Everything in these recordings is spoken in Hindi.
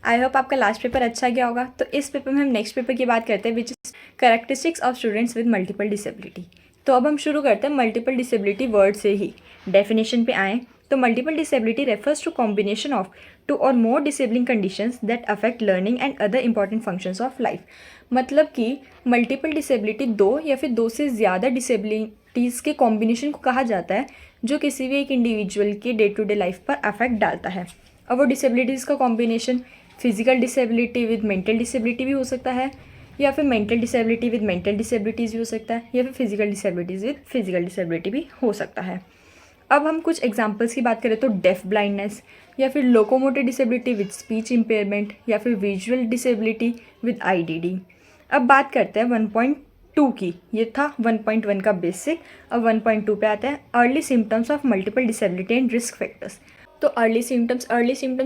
आई होप आपका लास्ट पेपर अच्छा गया होगा। तो इस पेपर में हम नेक्स्ट पेपर की बात करते हैं which is characteristics of students with multiple disability. तो अब हम शुरू करते हैं मल्टीपल डिसेबिलिटी वर्ड से ही। डेफिनेशन पे आएँ तो multiple disability refers to combination of two or more disabling conditions that affect learning and other important functions of life. मतलब कि मल्टीपल डिसेबिलिटी दो या फिर दो से ज़्यादा डिसेबिलिटीज़ के कॉम्बिनेशन को कहा जाता है जो किसी भी एक इंडिविजुअल की डे टू डे लाइफ पर अफेक्ट डालता है। अब वो डिसेबिलिटीज़ का combination physical disability with mental disability भी हो सकता है, या फिर mental disability with mental disabilities भी हो सकता है, या फिर physical disabilities with physical disability भी हो सकता है। अब हम कुछ एग्जांपल्स की बात करें तो डेफ ब्लाइंडनेस, या फिर locomotor disability with speech impairment, या फिर विजुअल डिसेबिलिटी विद आईडीडी। अब बात करते हैं 1.2 की। ये था 1.1 का बेसिक। अब 1.2 पे आता है early symptoms of multiple disability and risk factors. तो अर्ली सिम्टम्स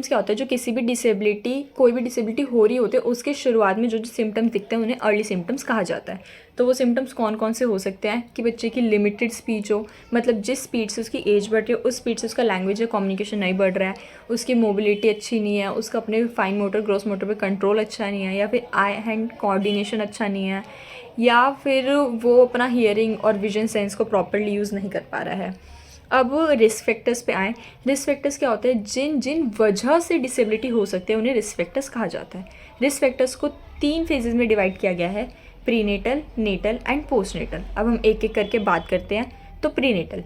क्या होता है, जो किसी भी डिसेबिलिटी कोई भी डिसेबिलिटी हो रही होती है उसके शुरुआत में जो जो सिम्टम्स दिखते हैं उन्हें अर्ली सिम्टम्स कहा जाता है। तो वो सिम्टम्स कौन कौन से हो सकते हैं कि बच्चे की लिमिटेड स्पीच हो, मतलब जिस स्पीड से उसकी एज बढ़ रही है उस स्पीड से उसका लैंग्वेज या कम्युनिकेशन नहीं बढ़ रहा है, उसकी मोबिलिटी अच्छी नहीं है, उसका अपने फाइन मोटर ग्रॉस मोटर पर कंट्रोल अच्छा नहीं है, या फिर आई हैंड कोऑर्डिनेशन अच्छा नहीं है, या फिर वो अपना हियरिंग और विजन सेंस को प्रॉपरली यूज़ नहीं कर पा रहा है। अब रिस्क फैक्टर्स पे आएँ। रिस्क फैक्टर्स क्या होते हैं, जिन जिन वजह से डिसेबिलिटी हो सकती है उन्हें रिस्क फैक्टर्स कहा जाता है। रिस्क फैक्टर्स को 3 फेजेस में डिवाइड किया गया है, प्रीनेटल, नेटल एंड पोस्टनेटल। अब हम एक एक करके बात करते हैं। तो प्रीनेटल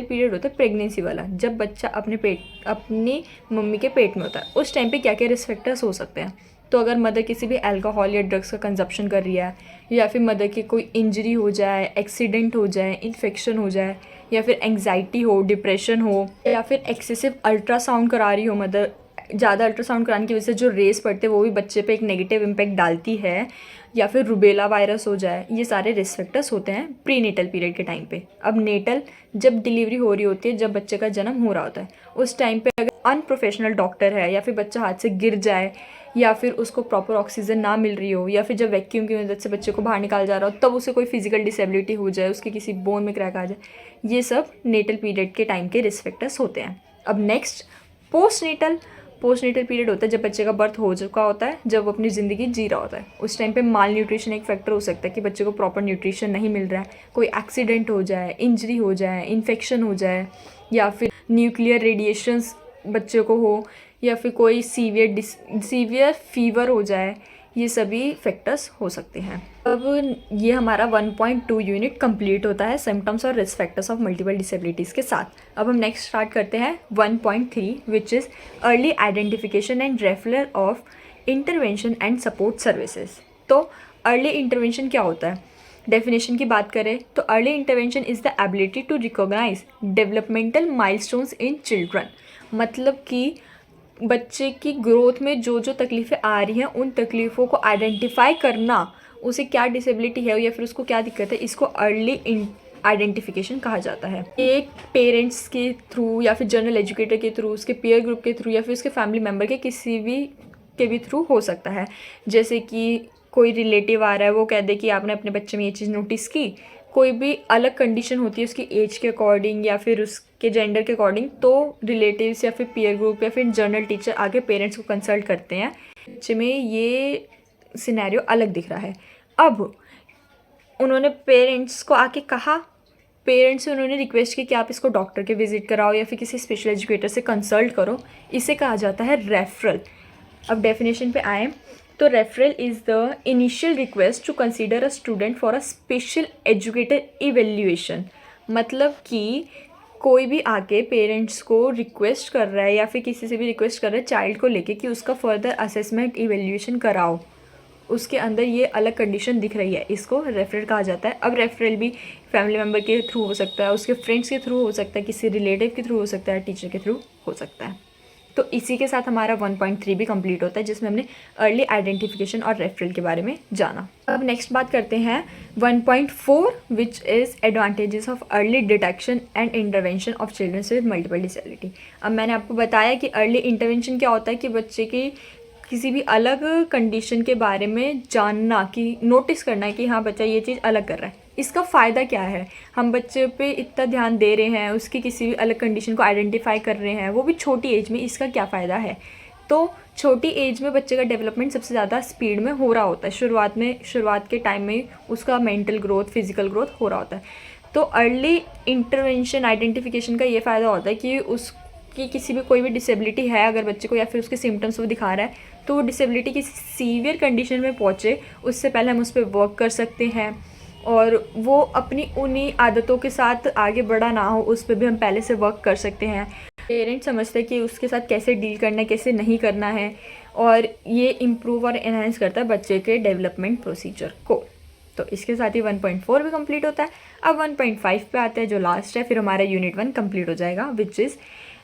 पीरियड होता है प्रेगनेंसी वाला, जब बच्चा अपनी मम्मी के पेट में होता है उस टाइम पे क्या क्या रिस्क फैक्टर्स हो सकते हैं। तो अगर मदर किसी भी अल्कोहल या ड्रग्स का कंजप्शन कर रही है, या फिर मदर की कोई इंजरी हो जाए, एक्सीडेंट हो जाए, इन्फेक्शन हो जाए, या फिर एंग्जाइटी हो, डिप्रेशन हो, या फिर एक्सेसिव अल्ट्रासाउंड करा रही हो मदर, ज़्यादा अल्ट्रासाउंड कराने की वजह से जो रेस पड़ते हैं वो भी बच्चे पे एक नेगेटिव इम्पैक्ट डालती है, या फिर रुबेला वायरस हो जाए, ये सारे रिस्क फैक्टर्स होते हैं प्रीनेटल पीरियड के टाइम पे। अब नेटल, जब डिलीवरी हो रही होती है, जब बच्चे का जन्म हो रहा होता है उस टाइम पे अगर अनप्रोफेशनल डॉक्टर है, या फिर बच्चा हाथ से गिर जाए, या फिर उसको प्रॉपर ऑक्सीजन ना मिल रही हो, या फिर जब वैक्यूम की मदद से बच्चे को बाहर निकाला जा रहा हो तब उसे कोई फिजिकल डिसेबिलिटी हो जाए, उसके किसी बोन में क्रैक आ जाए, ये सब नेटल पीरियड के टाइम के रिस्क फैक्टर्स होते हैं। अब नेक्स्ट पोस्ट नेटल पीरियड होता है जब बच्चे का बर्थ हो चुका होता है, जब वो अपनी ज़िंदगी जी रहा होता है। उस टाइम पे माल न्यूट्रिशन एक फैक्टर हो सकता है कि बच्चे को प्रॉपर न्यूट्रिशन नहीं मिल रहा है, कोई एक्सीडेंट हो जाए, इंजरी हो जाए, इन्फेक्शन हो जाए, या फिर न्यूक्लियर रेडिएशंस बच्चे को हो, या फिर कोई सीवियर फीवर हो जाए, ये सभी फैक्टर्स हो सकते हैं। अब ये हमारा 1.2 यूनिट कंप्लीट होता है सिम्टम्स और risk factors of multiple disabilities के साथ। अब हम नेक्स्ट स्टार्ट करते हैं 1.3 which is early identification and referral of intervention and support services. तो अर्ली इंटरवेंशन क्या होता है, डेफिनेशन की बात करें तो early intervention is the ability to recognise developmental milestones in children. मतलब कि बच्चे की ग्रोथ में जो जो तकलीफ़ें आ रही हैं उन तकलीफ़ों को आइडेंटिफाई करना, उसे क्या डिसेबिलिटी है या फिर उसको क्या दिक्कत है, इसको अर्ली आइडेंटिफिकेशन कहा जाता है। एक पेरेंट्स के थ्रू, या फिर जनरल एजुकेटर के थ्रू, उसके पीयर ग्रुप के थ्रू, या फिर उसके फैमिली मेम्बर के किसी भी थ्रू हो सकता है। जैसे कि कोई रिलेटिव आ रहा है, वो कह दे कि आपने अपने बच्चे में ये चीज़ नोटिस की, कोई भी अलग कंडीशन होती है उसकी एज के अकॉर्डिंग या फिर उसके जेंडर के अकॉर्डिंग, तो रिलेटिव्स या फिर पीयर ग्रुप या फिर जनरल टीचर आगे पेरेंट्स को कंसल्ट करते हैं। बच्चे में ये सिनेरियो अलग दिख रहा है। अब उन्होंने पेरेंट्स को आके कहा, पेरेंट्स से उन्होंने रिक्वेस्ट की कि आप इसको डॉक्टर के विजिट कराओ या फिर किसी स्पेशल एजुकेटर से कंसल्ट करो, इसे कहा जाता है रेफरल। अब डेफिनेशन पे आए तो referral is the initial request to consider a student for a special educator evaluation. मतलब कि कोई भी आके पेरेंट्स को रिक्वेस्ट कर रहा है या फिर किसी से भी रिक्वेस्ट कर रहा है चाइल्ड को लेके कि उसका फर्दर असेसमेंट इवेल्यूएशन कराओ, उसके अंदर ये अलग कंडीशन दिख रही है, इसको रेफरल कहा जाता है। अब रेफरल भी फैमिली मेम्बर के थ्रू हो सकता है, उसके फ्रेंड्स के थ्रू हो सकता है, किसी रिलेटिव के थ्रू हो सकता है, टीचर के थ्रू हो सकता है। तो इसी के साथ हमारा 1.3 भी कंप्लीट होता है जिसमें हमने अर्ली आइडेंटिफिकेशन और रेफरल के बारे में जाना। अब नेक्स्ट बात करते हैं 1.4 which is advantages of early detection and intervention of children with multiple disability. अब मैंने आपको बताया कि अर्ली इंटरवेंशन क्या होता है कि बच्चे की किसी भी अलग कंडीशन के बारे में जानना, कि नोटिस करना कि हाँ बच्चा ये चीज़ अलग कर रहा है, इसका फ़ायदा क्या है, हम बच्चे पे इतना ध्यान दे रहे हैं, उसकी किसी भी अलग कंडीशन को आइडेंटिफाई कर रहे हैं वो भी छोटी एज में, इसका क्या फ़ायदा है। तो छोटी एज में बच्चे का डेवलपमेंट सबसे ज़्यादा स्पीड में हो रहा होता है। शुरुआत के टाइम में उसका मेंटल ग्रोथ, फिजिकल ग्रोथ हो रहा होता है। तो अर्ली इंटरवेंशन आइडेंटिफिकेशन का ये फ़ायदा होता है कि उसकी किसी भी कोई भी डिसेबिलिटी है अगर बच्चे को, या फिर उसके सिम्टम्स वो दिखा रहा है, तो वो डिसेबिलिटी किसी सीवियर कंडीशन में पहुँचे उससे पहले हम उस पर वर्क कर सकते हैं, और वो अपनी उन्हीं आदतों के साथ आगे बढ़ा ना हो उस पर भी हम पहले से वर्क कर सकते हैं। पेरेंट्स समझते हैं कि उसके साथ कैसे डील करना है, कैसे नहीं करना है, और ये इम्प्रूव और एनहांस करता है बच्चे के डेवलपमेंट प्रोसीजर को। तो इसके साथ ही 1.4 भी कंप्लीट होता है। अब 1.5 पे आते हैं जो लास्ट है, फिर हमारा यूनिट 1 कंप्लीट हो जाएगा, which is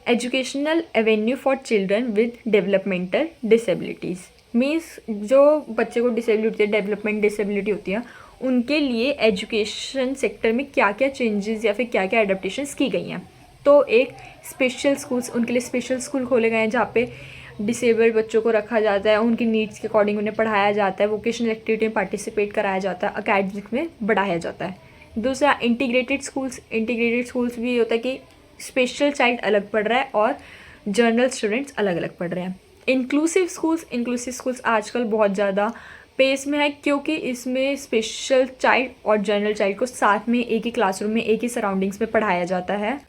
educational Avenue for children with developmental disabilities. Means जो बच्चे को डिसेबिलिटी होती है, डेवलपमेंट डिसेबिलिटी होती है, उनके लिए एजुकेशन सेक्टर में क्या क्या चेंजेस या फिर क्या क्या एडेप्टेशंस की गई हैं। तो एक स्पेशल स्कूल्स, उनके लिए स्पेशल स्कूल खोले गए हैं जहाँ पे डिसेबल्ड बच्चों को रखा जाता है, उनकी नीड्स के अकॉर्डिंग उन्हें पढ़ाया जाता है, वोकेशनल एक्टिविटी में पार्टिसिपेट कराया जाता है, अकेडमिक में बढ़ाया जाता है। दूसरा इंटीग्रेटेड स्कूल्स भी होता है कि स्पेशल चाइल्ड अलग पढ़ रहा है और जनरल स्टूडेंट्स अलग अलग पढ़ रहे हैं। इंक्लूसिव स्कूल्स आजकल बहुत ज़्यादा पेस में है, क्योंकि इसमें स्पेशल चाइल्ड और जनरल चाइल्ड को साथ में एक ही क्लासरूम में, एक ही सराउंडिंग्स में पढ़ाया जाता है।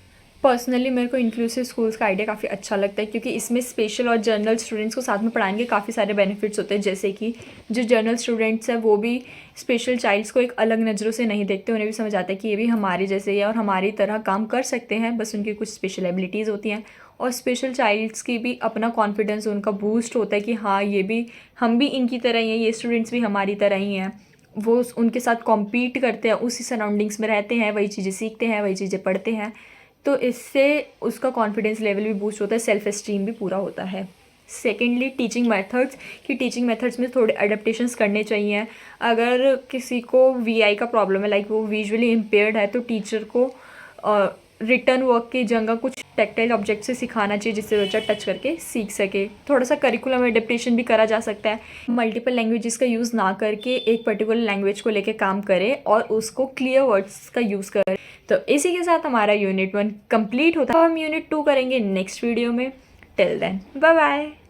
पर्सनली मेरे को इंक्लूसिव स्कूल्स का आइडिया काफ़ी अच्छा लगता है, क्योंकि इसमें स्पेशल और जनरल स्टूडेंट्स को साथ में पढ़ाने के काफ़ी सारे बेनिफिट्स होते हैं। जैसे कि जो जनरल स्टूडेंट्स हैं वो भी स्पेशल चाइल्ड्स को एक अलग नज़रों से नहीं देखते, उन्हें भी समझ आता है कि ये भी हमारे जैसे ही है और हमारी तरह काम कर सकते हैं, बस उनकी कुछ स्पेशल एबिलिटीज़ होती हैं। और स्पेशल चाइल्ड्स की भी अपना कॉन्फिडेंस उनका बूस्ट होता है कि हाँ ये भी, हम भी इनकी तरह ही हैं, ये स्टूडेंट्स भी हमारी तरह ही हैं। वो उनके साथ कॉम्पीट करते हैं, उसी सराउंडिंग्स में रहते हैं, वही चीज़ें सीखते हैं, वही चीज़ें पढ़ते हैं। तो इससे उसका कॉन्फिडेंस लेवल भी बूस्ट होता है, सेल्फ एस्टीम भी पूरा होता है। सेकेंडली टीचिंग मेथड्स में थोड़े अडेप्टेशंस करने चाहिए। अगर किसी को वीआई का प्रॉब्लम है, लाइक वो विजुअली इम्पेयर्ड है, तो टीचर को रिटर्न वर्क की जगह कुछ टेक्टाइल ऑब्जेक्ट से सिखाना चाहिए जिससे बच्चा टच करके सीख सके। थोड़ा सा करिकुलम एडेप्टेशन भी करा जा सकता है। मल्टीपल लैंग्वेजेस का यूज़ ना करके एक पर्टिकुलर लैंग्वेज को लेके काम करे और उसको क्लियर वर्ड्स का यूज़ करे। तो इसी के साथ हमारा यूनिट 1 कंप्लीट होता है। हम यूनिट 2 करेंगे नेक्स्ट वीडियो में। Till then bye bye.